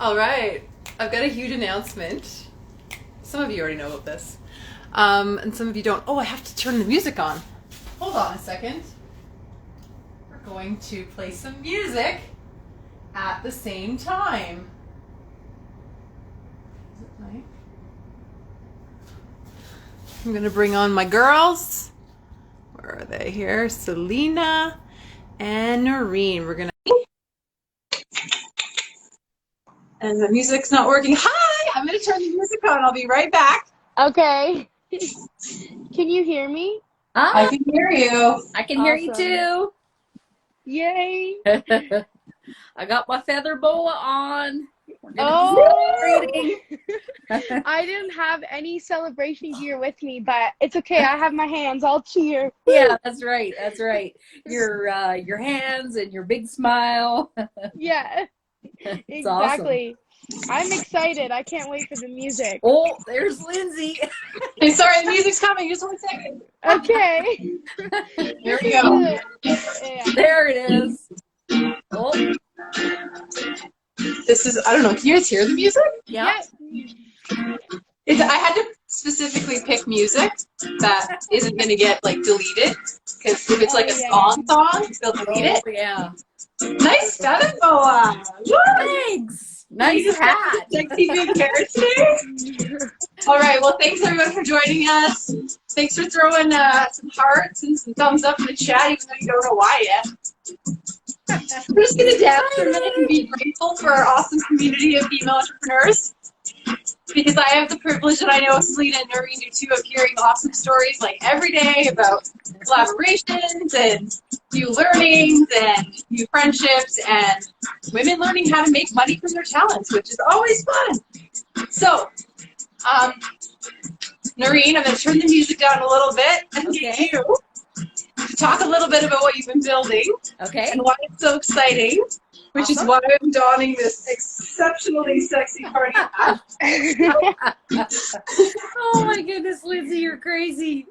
All right, I've got a huge announcement. Some of you already know about this, and some of you don't. Oh, I have to turn the music on. Hold on a second. We're going to play some music at the same time. Is it playing? I'm going to bring on my girls. Where are they here? Selina and Noreen. We're going to... And the music's not working. Hi! I'm going to turn the music on. I'll be right back. Okay. Can you hear me? I can hear you. I can hear you too. Yay. I got my feather boa on. We're Oh, celebrating. I didn't have any celebration gear with me, but it's okay. I have my hands. I'll cheer. Yeah, that's right. That's right. Your hands and your big smile. Yeah, It's awesome. exactly. I'm excited. I can't wait for the music. Oh, there's Lyndsie. Hey, sorry, the music's coming. Just 1 second. Okay. Here we go. Yeah. There it is. Oh, This is, I don't know, can you guys hear the music? yeah. I had to specifically pick music that isn't going to get, like, deleted. Because if it's, like, a song, they'll delete it. Oh, yeah. Nice feather boa. Woo! Thanks. Nice hat. Sexy big hair today. All right, well, thanks, everyone, for joining us. Thanks for throwing some hearts and some thumbs up in the chat, even though you don't know why yet. We're just going to dance for a minute and be grateful for our awesome community of female entrepreneurs. Because I have the privilege, and I know Selina and Noreen do too, of hearing awesome stories like every day about collaborations and new learnings and new friendships and women learning how to make money from their talents, which is always fun. So, Noreen, I'm going to turn the music down a little bit and get you to talk a little bit about what you've been building and why it's so exciting, which is why I'm donning this exceptionally sexy party hat. Oh my goodness, Lyndsie, you're crazy.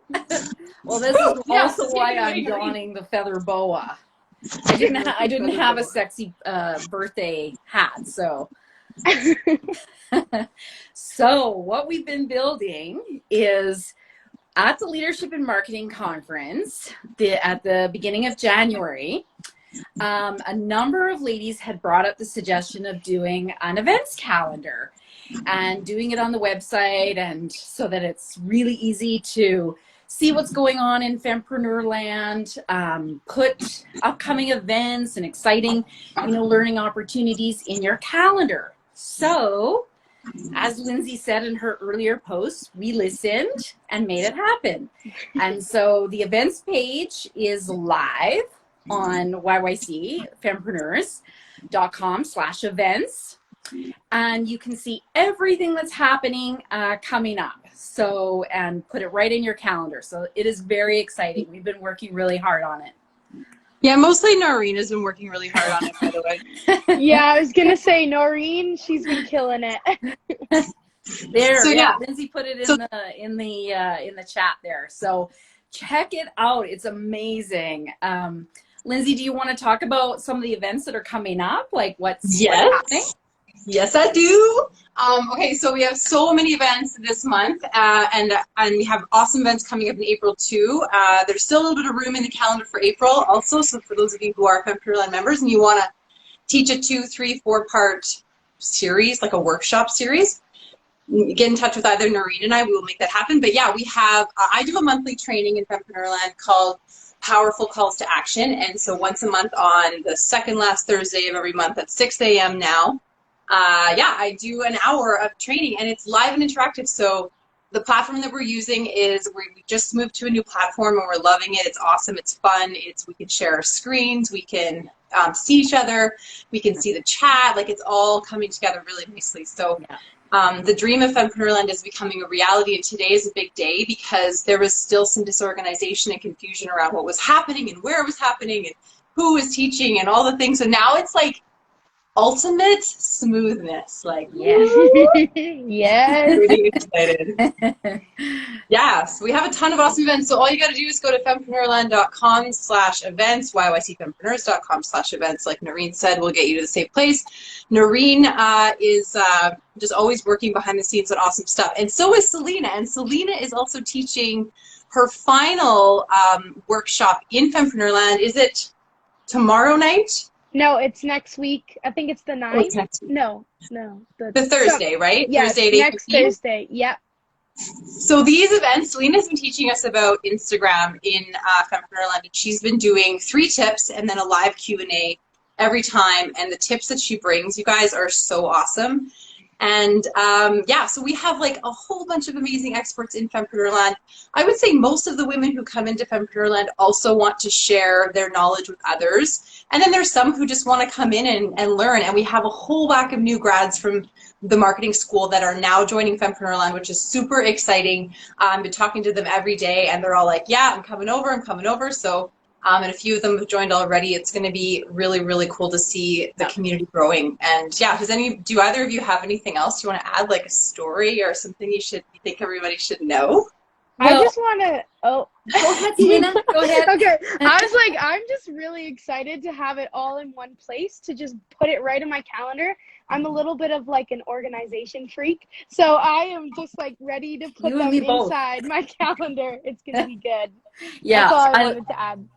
Well, this is also why I'm donning the feather boa. I didn't have a sexy birthday hat, so. So what we've been building is at the Leadership and Marketing Conference at the beginning of January. A number of ladies had brought up the suggestion of doing an events calendar and doing it on the website, and so that it's really easy to see what's going on in Fempreneur land, put upcoming events and exciting, learning opportunities in your calendar. So, as Lyndsie said in her earlier post, we listened and made it happen. And so the events page is live on YYC, fempreneurs.com/events. And you can see everything that's happening coming up. So, and put it right in your calendar. So it is very exciting. We've been working really hard on it. Yeah, mostly Noreen has been working really hard on it, by the way. Yeah, I was going to say, Noreen, she's been killing it. There, So, yeah. Lyndsie put it in the chat there. So check it out. It's amazing. Lyndsie, do you want to talk about some of the events that are coming up? Like what's happening? Yes, I do. Okay, so we have so many events this month, and we have awesome events coming up in April too. There's still a little bit of room in the calendar for April also, so for those of you who are Fempreneur members and you want to teach a 2, 3, 4-part series, like a workshop series, get in touch with either Noreen and I. We will make that happen. But yeah, we have, I do a monthly training in Fempreneur land called Powerful Calls to Action, and so once a month on the second last Thursday of every month at 6 a.m. now, I do an hour of training, and it's live and interactive. So the platform that we're using is, we just moved to a new platform and we're loving it. It's awesome. It's fun. We can share our screens. We can see each other. We can see the chat. Like, it's all coming together really nicely. So the dream of Fempreneur is becoming a reality, and today is a big day because there was still some disorganization and confusion around what was happening and where it was happening and who was teaching and all the things. So now it's like, ultimate smoothness. Like, Yeah. Yes. pretty excited. Yes, we have a ton of awesome events. So all you got to do is go to fempreneurland.com/events, yycfempreneurs.com/events. Like Noreen said, we'll get you to the safe place. Noreen is just always working behind the scenes on awesome stuff. And so is Selina. And Selina is also teaching her final workshop in Fempreneurland. Is it tomorrow night? No, it's next week. I think it's the Oh, it's 9th. next week. No. The Thursday, right? Yes, Thursday at next 8:15? Thursday. Yep. So these events, Selena's been teaching us about Instagram in Fempreneurs, and she's been doing 3 tips and then a live Q&A every time. And the tips that she brings, you guys, are so awesome. And yeah, so we have like a whole bunch of amazing experts in Fempreneurs. I would say most of the women who come into Fempreneurs also want to share their knowledge with others. And then there's some who just want to come in and learn. And we have a whole whack of new grads from the marketing school that are now joining Fempreneurs, which is super exciting. I've been talking to them every day and they're all like, yeah, I'm coming over. So and a few of them have joined already. It's going to be really, really cool to see the community growing. And yeah, do either of you have anything else you want to add, like a story or something you think everybody should know? I just want to, Go ahead, Selina. Go ahead. Okay. I was like, I'm just really excited to have it all in one place, to just put it right in my calendar. I'm a little bit of like an organization freak, so I am just like ready to put them inside my calendar. It's going to be good. Yeah. That's all I wanted to add.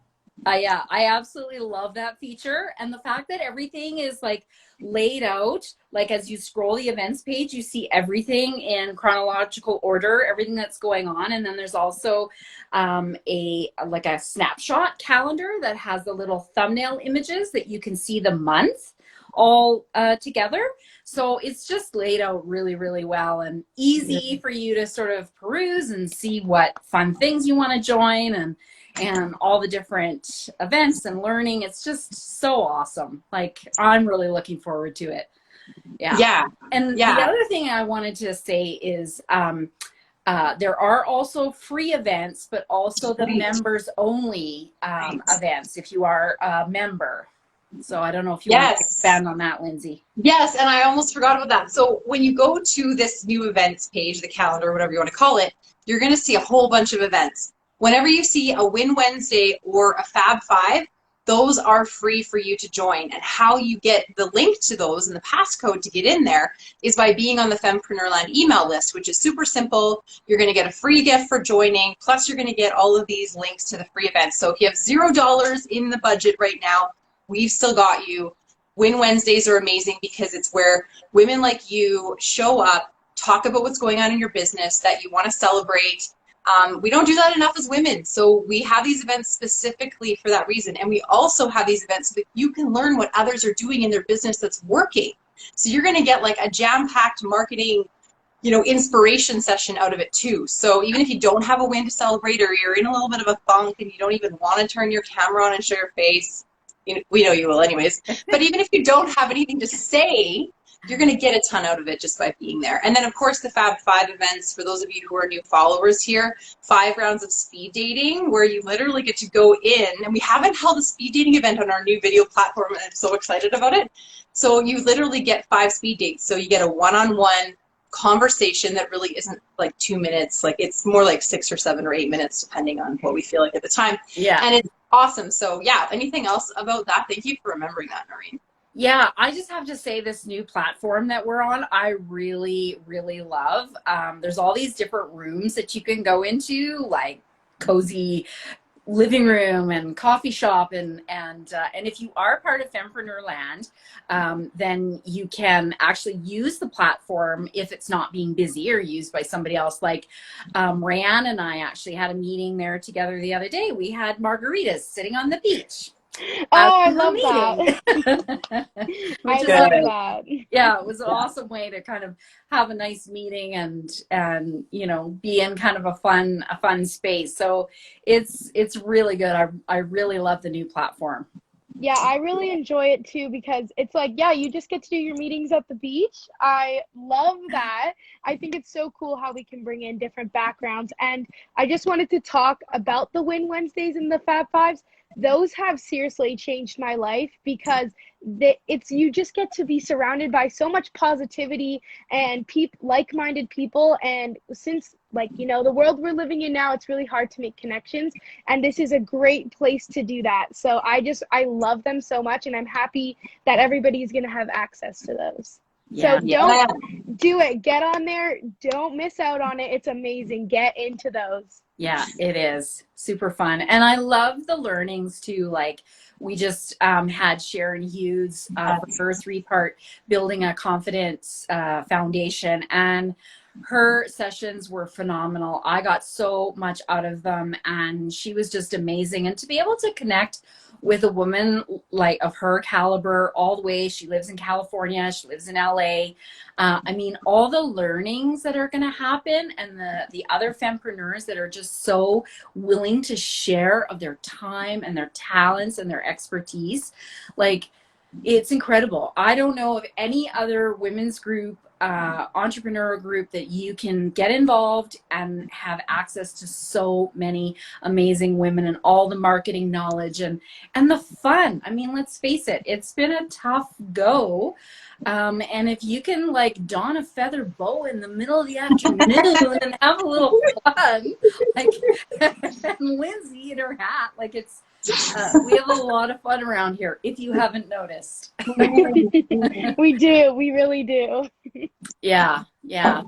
Yeah, I absolutely love that feature, and the fact that everything is like laid out, like as you scroll the events page, you see everything in chronological order, everything that's going on, and then there's also a snapshot calendar that has the little thumbnail images that you can see the month all together. So it's just laid out really, really well and easy for you to sort of peruse and see what fun things you want to join and all the different events and learning. It's just so awesome. Like, I'm really looking forward to it. Yeah. And the other thing I wanted to say is there are also free events, but also the members only events if you are a member. So I don't know if you want to expand on that, Lyndsie. Yes, and I almost forgot about that. So when you go to this new events page, the calendar, whatever you want to call it, you're going to see a whole bunch of events. Whenever you see a Win Wednesday or a Fab 5, those are free for you to join. And how you get the link to those and the passcode to get in there is by being on the Fempreneurland email list, which is super simple. You're going to get a free gift for joining, plus you're going to get all of these links to the free events. So if you have $0 in the budget right now, we've still got you. Win Wednesdays are amazing because it's where women like you show up, talk about what's going on in your business that you want to celebrate. We don't do that enough as women, so we have these events specifically for that reason. And we also have these events so that you can learn what others are doing in their business that's working. So you're going to get like a jam-packed marketing, inspiration session out of it too. So even if you don't have a win to celebrate, or you're in a little bit of a funk and you don't even want to turn your camera on and show your face, we know you will anyways. But even if you don't have anything to say, you're going to get a ton out of it just by being there. And then, of course, the Fab 5 events, for those of you who are new followers here, 5 rounds of speed dating where you literally get to go in. And we haven't held a speed dating event on our new video platform, and I'm so excited about it. So you literally get 5 speed dates. So you get a one-on-one conversation that really isn't like 2 minutes. Like, it's more like 6 or 7 or 8 minutes, depending on what we feel like at the time. Yeah. And it's awesome. So yeah, anything else about that? Thank you for remembering that, Noreen. Yeah, I just have to say this new platform that we're on, I really, really love. There's all these different rooms that you can go into, like cozy living room and coffee shop, and if you are part of Fempreneurs, then you can actually use the platform if it's not being busy or used by somebody else. Like Ryan and I actually had a meeting there together the other day. We had margaritas sitting on the beach. Oh, I love that. I love that. Yeah, it was an awesome way to kind of have a nice meeting and be in kind of a fun space. So it's really good. I really love the new platform. Yeah, I really enjoy it too, because it's like, yeah, you just get to do your meetings at the beach. I love that. I think it's so cool how we can bring in different backgrounds. And I just wanted to talk about the Win Wednesdays and the Fab Fives. those have seriously changed my life, because you just get to be surrounded by so much positivity and like-minded people. And since, like, you know, the world we're living in now, it's really hard to make connections, and this is a great place to do that. So I love them so much, and I'm happy that everybody's going to have access to those. Yeah. So don't do it. Get on there. Don't miss out on it. It's amazing. Get into those. Yeah, it is super fun. And I love the learnings too. Like, we just had Sharon Hughes for her 3-part Building a Confidence Foundation, and her sessions were phenomenal. I got so much out of them, and she was just amazing. And to be able to connect with a woman like of her caliber all the way, she lives in California, she lives in LA. I mean, all the learnings that are going to happen, and the other fempreneurs that are just so willing to share of their time and their talents and their expertise. Like, it's incredible. I don't know of any other women's group, entrepreneur group, that you can get involved and have access to so many amazing women and all the marketing knowledge and the fun. I mean, let's face it, it's been a tough go. And if you can, like, don a feather boa in the middle of the afternoon and have a little fun, like, and Lyndsie in her hat, like, it's, we have a lot of fun around here, if you haven't noticed. We do. We really do. Yeah.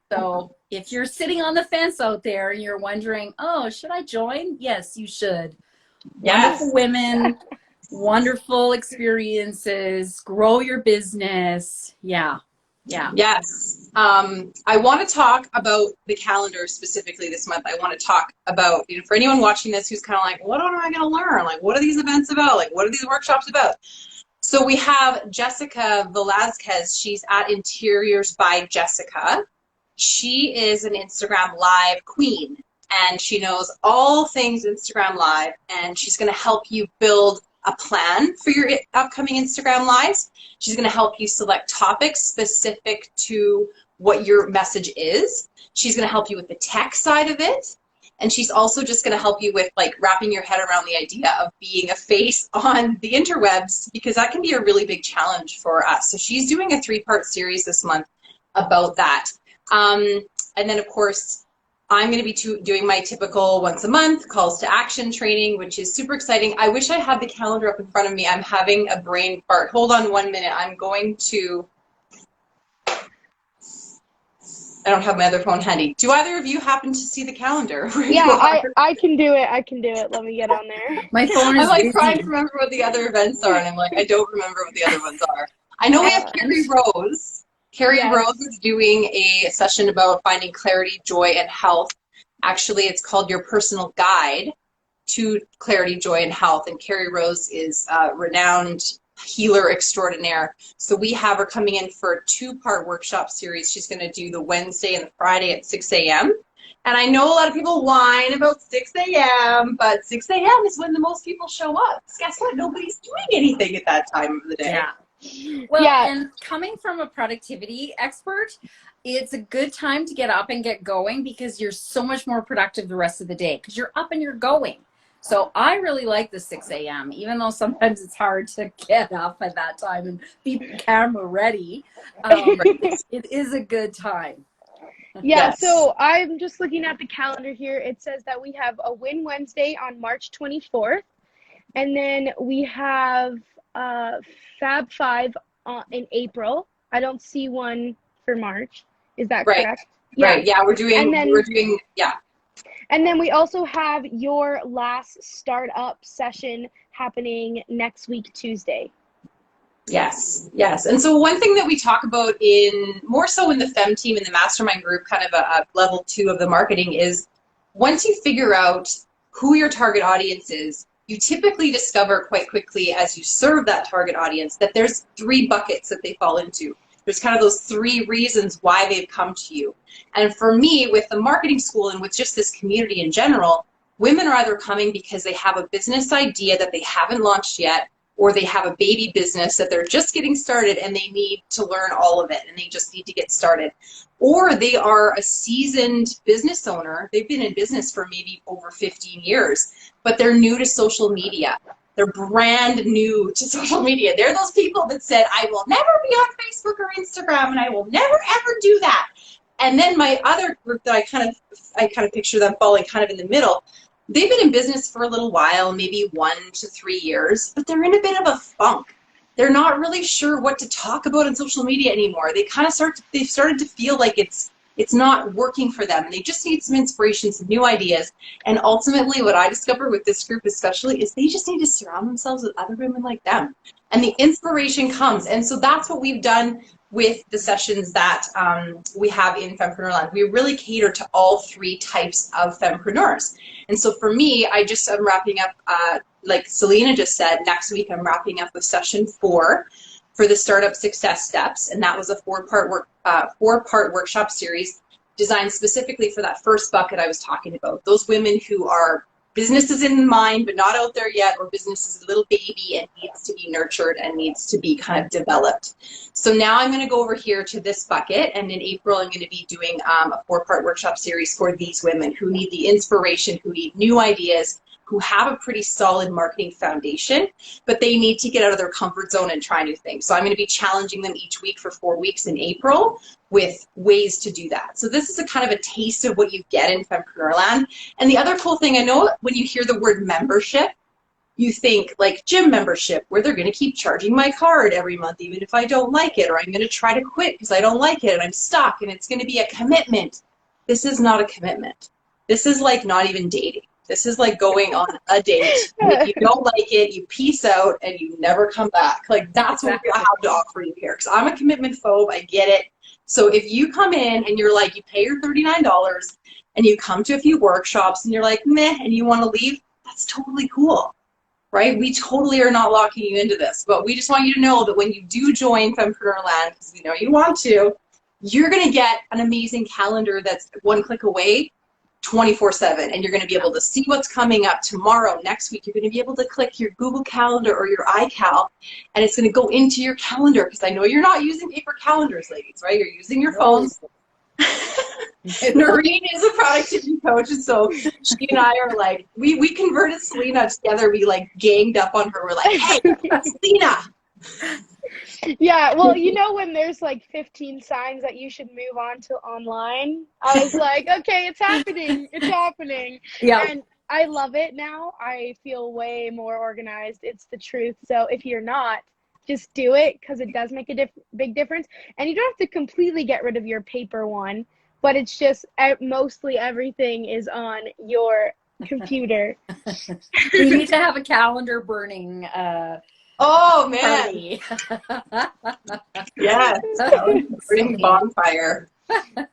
So if you're sitting on the fence out there and you're wondering, oh, should I join? Yes, you should. Yes. Wonderful women, wonderful experiences, grow your business. Yeah. Yes. I want to talk about the calendar specifically this month. I want to talk about, you know, for anyone watching this who's kind of like, what am I going to learn? Like, what are these events about? Like, what are these workshops about? So we have Jessica Velazquez. She's at Interiors by Jessica. She is an Instagram Live queen, and she knows all things Instagram Live, and she's going to help you build a plan for your upcoming Instagram Lives. She's going to help you select topics specific to what your message is. She's going to help you with the tech side of it. And she's also just going to help you with, like, wrapping your head around the idea of being a face on the interwebs, because that can be a really big challenge for us. So she's doing a 3-part series this month about that. And then, of course, I'm going to be doing my typical once a month calls to action training, which is super exciting. I wish I had the calendar up in front of me. I'm having a brain fart. Hold on 1 minute. I'm going to... I don't have my other phone handy. Do either of you happen to see the calendar? Yeah, I can do it. I can do it. Let me get on there. My phone is I'm, like, busy. trying to remember what the other events are, and I'm like, I don't remember what the other ones are. I know we have Carrie Rose. Carrie Rose is doing a session about finding clarity, joy, and health. Actually, it's called Your Personal Guide to Clarity, Joy, and Health. And Carrie Rose is a renowned healer extraordinaire. So we have her coming in for a 2-part workshop series. She's going to do the Wednesday and the Friday at 6 a.m. And I know a lot of people whine about 6 a.m., but 6 a.m. is when the most people show up. Guess what? Nobody's doing anything at that time of the day. Yeah. Well, and coming from a productivity expert, it's a good time to get up and get going, because you're so much more productive the rest of the day because you're up and you're going. So I really like the 6 a.m., even though sometimes it's hard to get up at that time and be camera ready. It is a good time. Yeah, so I'm just looking at the calendar here. It says that we have a Win Wednesday on March 24th. And then we have Fab 5 in April. I don't see one for March. Is that correct? Yeah. Right, yeah, we're doing, And then we also have your last startup session happening next week, Tuesday. Yes. And so one thing that we talk about more so in the Fem team, in the mastermind group, kind of a level 2 of the marketing, is once you figure out who your target audience is, you typically discover quite quickly as you serve that target audience that there's 3 buckets that they fall into. There's kind of those 3 reasons why they've come to you. And for me, with the marketing school and with just this community in general, women are either coming because they have a business idea that they haven't launched yet, or they have a baby business that they're just getting started and they need to learn all of it and they just need to get started. Or they are a seasoned business owner. They've been in business for maybe over 15 years, but they're new to social media. They're brand new to social media. They're those people that said, I will never be on Facebook or Instagram, and I will never ever do that. And then my other group that I kind of picture them falling kind of in the middle. They've been in business for a little while, maybe 1 to 3 years, but they're in a bit of a funk. They're not really sure what to talk about on social media anymore. They kind of they've started to feel like it's not working for them. They just need some inspiration, some new ideas. And ultimately what I discovered with this group especially is they just need to surround themselves with other women like them. And the inspiration comes. And so that's what we've done with the sessions that we have in Fempreneur Land. We really cater to all 3 types of fempreneurs. And so for me, I'm wrapping up, like Selina just said, next week I'm wrapping up with session 4 for the Startup Success Steps. And that was a 4-part workshop series designed specifically for that first bucket I was talking about. Those women who are businesses in mind but not out there yet, or business is a little baby and needs to be nurtured and needs to be kind of developed. So now I'm going to go over here to this bucket, and in April I'm going to be doing a 4-part workshop series for these women who need the inspiration, who need new ideas, who have a pretty solid marketing foundation, but they need to get out of their comfort zone and try new things. So I'm going to be challenging them each week for 4 weeks in April with ways to do that. So this is a kind of a taste of what you get in Fempreneur Land. And the other cool thing, I know when you hear the word membership, you think like gym membership, where they're going to keep charging my card every month, even if I don't like it, or I'm going to try to quit because I don't like it and I'm stuck and it's going to be a commitment. This is not a commitment. This is like not even dating. This is like going on a date. If you don't like it, you peace out and you never come back. Like that's what I have to offer you here. Because I'm a commitment phobe. I get it. So if you come in and you're like, you pay your $39 and you come to a few workshops and you're like, meh, and you want to leave, that's totally cool, right? We totally are not locking you into this. But we just want you to know that when you do join Fempreneur Land, because we know you want to, you're going to get an amazing calendar that's 1 click away 24/7, and you're going to be able to see what's coming up tomorrow, next week. You're going to be able to click your Google Calendar or your iCal, and it's going to go into your calendar, because I know you're not using paper calendars, ladies, right? You're using your phones. Noreen is a productivity coach, and so she and I are like, we converted Selina together. We like ganged up on her. We're like, hey, Selina. Yeah, well, you know when there's like 15 signs that you should move on to online, I was like, okay, it's happening. It's happening. Yeah. And I love it now. I feel way more organized. It's the truth. So if you're not, just do it, because it does make a big difference. And you don't have to completely get rid of your paper one, but it's just mostly everything is on your computer. We need to have a calendar burning Oh man! party. Yes, bring bonfire.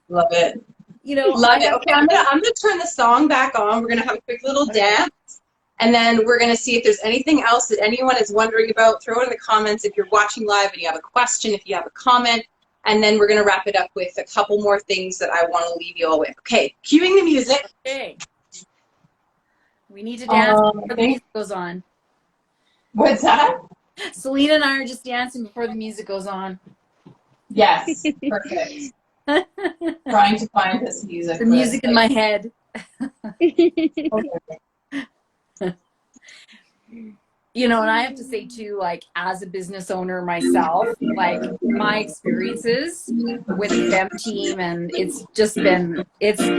Love it. You know, Love it. Okay, I'm gonna turn the song back on. We're gonna have a quick little dance, and then we're gonna see if there's anything else that anyone is wondering about. Throw it in the comments if you're watching live and you have a question, if you have a comment, and then we're gonna wrap it up with a couple more things that I want to leave you all with. Okay, cueing the music. Okay. We need to dance before the music goes on. What's that? Selina and I are just dancing before the music goes on. Yes, perfect. Trying to find this music. The music in my head. You know, and I have to say too, like as a business owner myself, like my experiences with the Fem team, and it's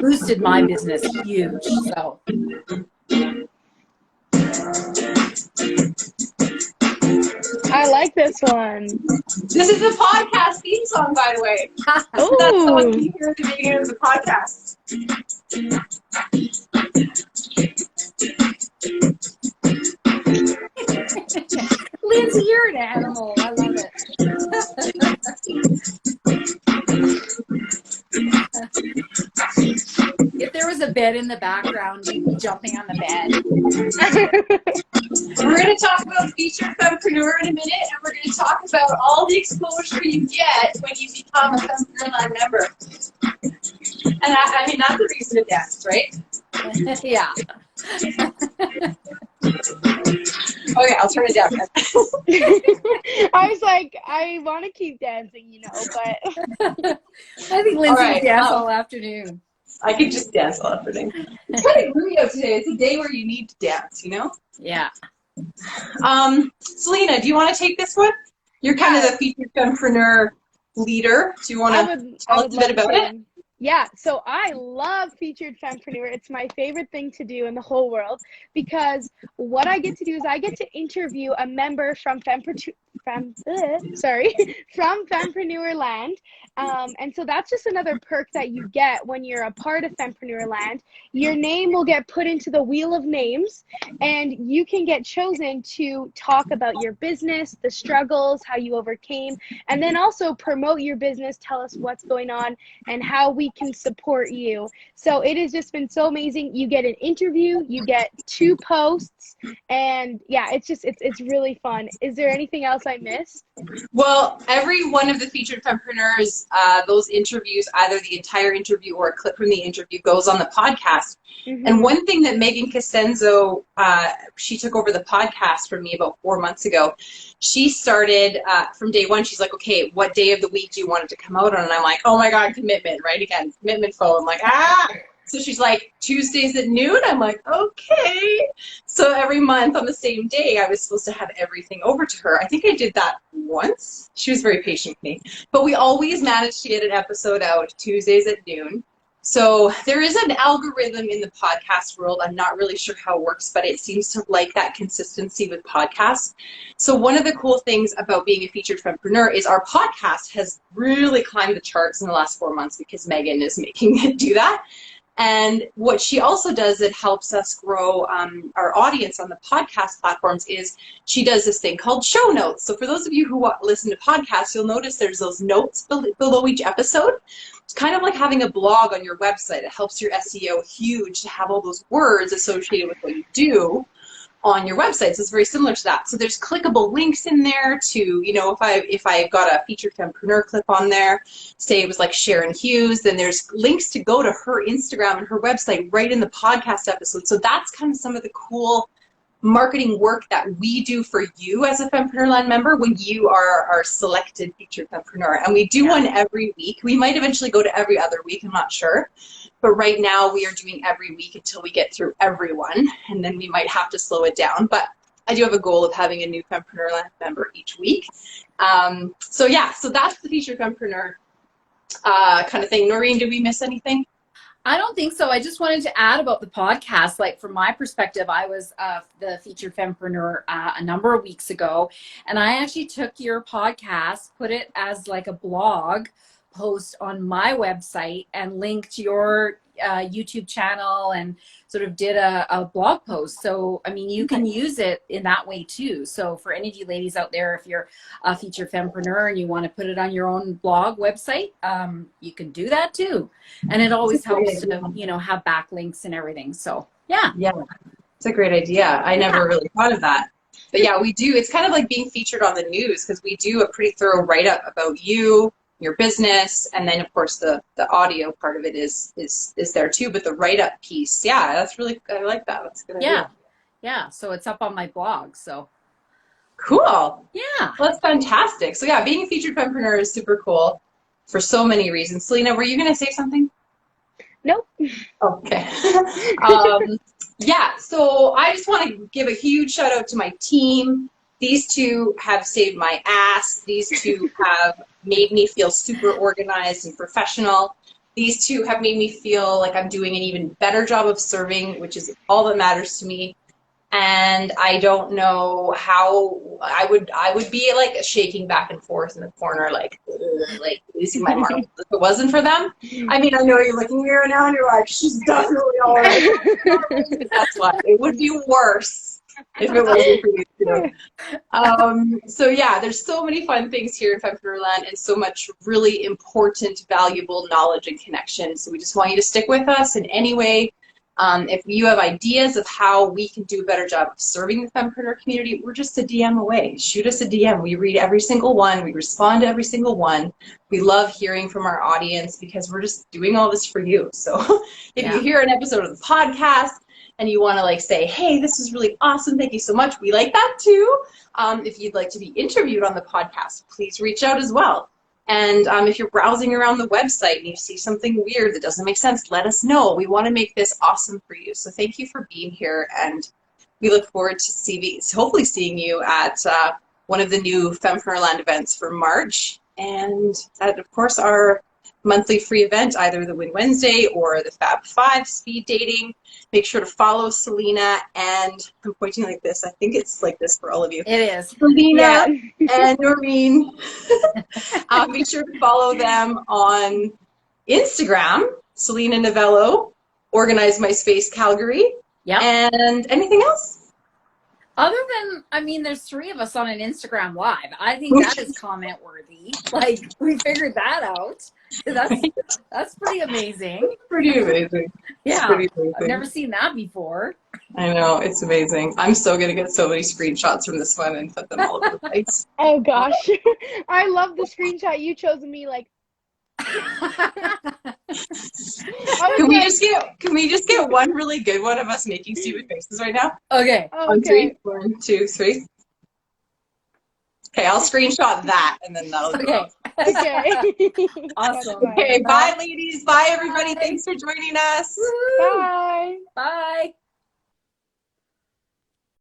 boosted my business huge. So. I like this one. This is the podcast theme song, by the way. That's the one you hear at the beginning of the podcast. Lyndsie, you're an animal. I love it. If there was a bed in the background, you'd be jumping on the bed. We're going to talk about featured fempreneur in a minute, and we're going to talk about all the exposure you get when you become a Fempreneur Land member. And I mean, that's the reason to dance, right? Yeah. Okay, I'll turn it down. I was like, I want to keep dancing, you know, but I think Lyndsie will dance all afternoon. I could just dance all afternoon. It's kind of gloomy out today. It's a day where you need to dance, you know? Yeah. Selina, do you want to take this one? You're kind of the featured fempreneur leader. Do you want to I tell would us a bit love about it? to. Yeah, so I love featured fempreneur. It's my favorite thing to do in the whole world because what I get to do is I get to interview a member from sorry, from Fempreneur Land. And so that's just another perk that you get when you're a part of Fempreneur Land. Your name will get put into the wheel of names, and you can get chosen to talk about your business, the struggles, how you overcame, and then also promote your business, tell us what's going on and how we can support you. So it has just been so amazing. You get an interview, you get 2 posts, and yeah, it's really fun. Is there anything else I missed? Well, every one of the featured fempreneurs, those interviews, either the entire interview or a clip from the interview, goes on the podcast. And one thing that Megan Cosenzo, she took over the podcast from me about 4 months ago. She started from day one. She's like, okay, what day of the week do you want it to come out on? And I'm like, oh my God, commitment, right? Again, commitment phone. I'm like, ah. So she's like, Tuesdays at noon? I'm like, okay. So every month on the same day, I was supposed to have everything over to her. I think I did that once. She was very patient with me. But we always managed to get an episode out Tuesdays at noon. So there is an algorithm in the podcast world. I'm not really sure how it works, but it seems to like that consistency with podcasts. So one of the cool things about being a featured fempreneur is our podcast has really climbed the charts in the last 4 months because Megan is making it do that. And what she also does that helps us grow our audience on the podcast platforms is she does this thing called show notes. So for those of you who listen to podcasts, you'll notice there's those notes below each episode. It's kind of like having a blog on your website. It helps your SEO huge to have all those words associated with what you do on your website. So it's very similar to that. So there's clickable links in there to, you know, if I got a featured fempreneur clip on there, say it was like Sharon Hughes, then there's links to go to her Instagram and her website right in the podcast episode. So that's kind of some of the cool marketing work that we do for you as a Fempreneur Land member when you are our selected featured fempreneur. And we do one every week. We might eventually go to every other week, I'm not sure. But right now we are doing every week until we get through everyone, and then we might have to slow it down. But I do have a goal of having a new Fempreneur Land member each week. So yeah, so that's the featured fempreneur kind of thing. Noreen, did we miss anything? I don't think so. I just wanted to add about the podcast. Like from my perspective, I was the featured fempreneur a number of weeks ago, and I actually took your podcast, put it as like a blog post on my website and linked your YouTube channel and sort of did a blog post. So, I mean, you can use it in that way too. So for any of you ladies out there, if you're a featured fempreneur and you want to put it on your own blog website, you can do that too. And it always helps to, you know, have backlinks and everything. So yeah. Yeah, it's a great idea. I never really thought of that. But yeah, we do. It's kind of like being featured on the news because we do a pretty thorough write-up about you, your business, and then of course the audio part of it is there too, but the write-up piece, yeah, that's really, I like that. That's a good idea. Yeah, so it's up on my blog. So cool. Yeah, well, that's fantastic. So yeah, being a featured fempreneur is super cool for so many reasons. Selina, were you going to say something? Nope. Okay. Yeah, so I just want to give a huge shout out to my team. These two have saved my ass. These two have made me feel super organized and professional. These two have made me feel like I'm doing an even better job of serving, which is all that matters to me. And I don't know how I would be like shaking back and forth in the corner, like losing my marbles if it wasn't for them. I mean, I know you're looking at me right now and you're like, she's definitely all right. That's why it would be worse if it wasn't for you two. So yeah, there's so many fun things here in Fempreneur Land and so much really important, valuable knowledge and connection. So we just want you to stick with us in any way. If you have ideas of how we can do a better job of serving the fempreneur community, we're just a DM away. Shoot us a DM. We read every single one. We respond to every single one. We love hearing from our audience because we're just doing all this for you. So if you hear an episode of the podcast and you want to like say, hey, this is really awesome, thank you so much, we like that too. If you'd like to be interviewed on the podcast, please reach out as well. And if you're browsing around the website and you see something weird that doesn't make sense, let us know. We want to make this awesome for you. So thank you for being here. And we look forward to hopefully seeing you at one of the new Fempreneur Land events for March. And at, of course, our monthly free event, either the Win Wednesday or the Fab 5 speed dating. Make sure to follow Selina, and I'm pointing like this. I think it's like this for all of you. It is. Selina and Noreen. Make sure to follow them on Instagram, Selina Novello, Organize My Space Calgary. Yep. And anything else? Other than, I mean, there's 3 of us on an Instagram Live. I think that is comment worthy. Like, we figured that out. That's pretty amazing. Pretty amazing. Yeah. Pretty amazing. I've never seen that before. I know, it's amazing. I'm so going to get so many screenshots from this one and put them all over the place. Oh gosh. I love the screenshot you chose of me, like Can we just get one really good one of us making stupid faces right now? Okay. On 3. 1, 2, 3. Okay, I'll screenshot that and then that'll go. Okay. Awesome. Okay, bye ladies. Bye everybody. Thanks for joining us. Bye. Bye.